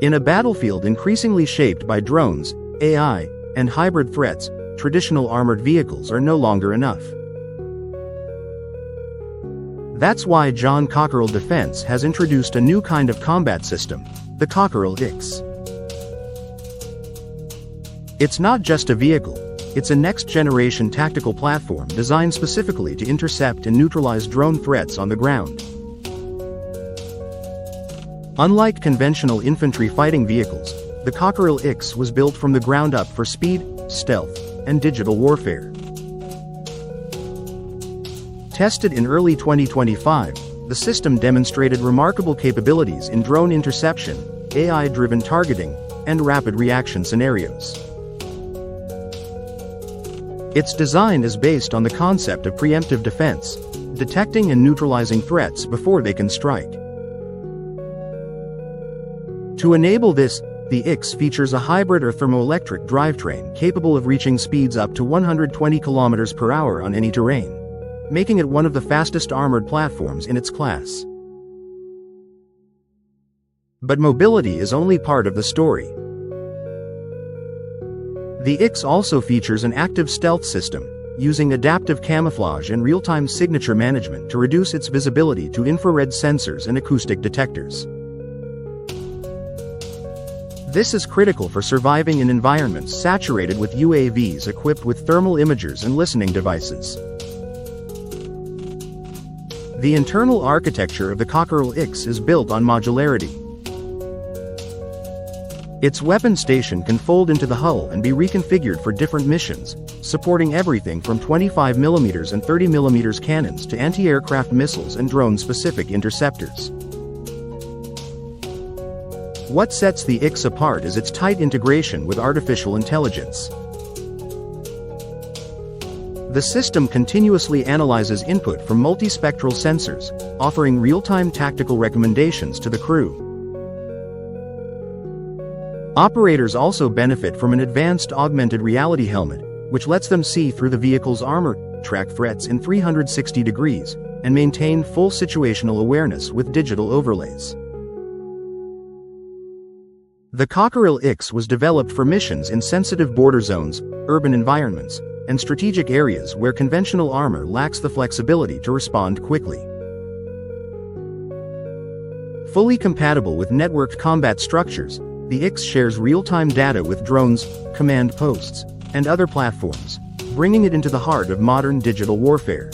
In a battlefield increasingly shaped by drones, AI, and hybrid threats, traditional armored vehicles are no longer enough. That's why John Cockerill Defense has introduced a new kind of combat system, the Cockerill X. It's not just a vehicle, it's a next-generation tactical platform designed specifically to intercept and neutralize drone threats on the ground. Unlike conventional infantry fighting vehicles, the Cockerill X was built from the ground up for speed, stealth, and digital warfare. Tested in early 2025, the system demonstrated remarkable capabilities in drone interception, AI-driven targeting, and rapid reaction scenarios. Its design is based on the concept of preemptive defense, detecting and neutralizing threats before they can strike. To enable this, the X features a hybrid or thermoelectric drivetrain capable of reaching speeds up to 120 km per hour on any terrain, making it one of the fastest armored platforms in its class. But mobility is only part of the story. The X also features an active stealth system, using adaptive camouflage and real-time signature management to reduce its visibility to infrared sensors and acoustic detectors. This is critical for surviving in environments saturated with UAVs equipped with thermal imagers and listening devices. The internal architecture of the Cockerill X is built on modularity. Its weapon station can fold into the hull and be reconfigured for different missions, supporting everything from 25mm and 30mm cannons to anti-aircraft missiles and drone-specific interceptors. What sets the X apart is its tight integration with artificial intelligence. The system continuously analyzes input from multispectral sensors, offering real-time tactical recommendations to the crew. Operators also benefit from an advanced augmented reality helmet, which lets them see through the vehicle's armor, track threats in 360 degrees, and maintain full situational awareness with digital overlays. The Cockerill X was developed for missions in sensitive border zones, urban environments, and strategic areas where conventional armor lacks the flexibility to respond quickly. Fully compatible with networked combat structures, the X shares real-time data with drones, command posts, and other platforms, bringing it into the heart of modern digital warfare.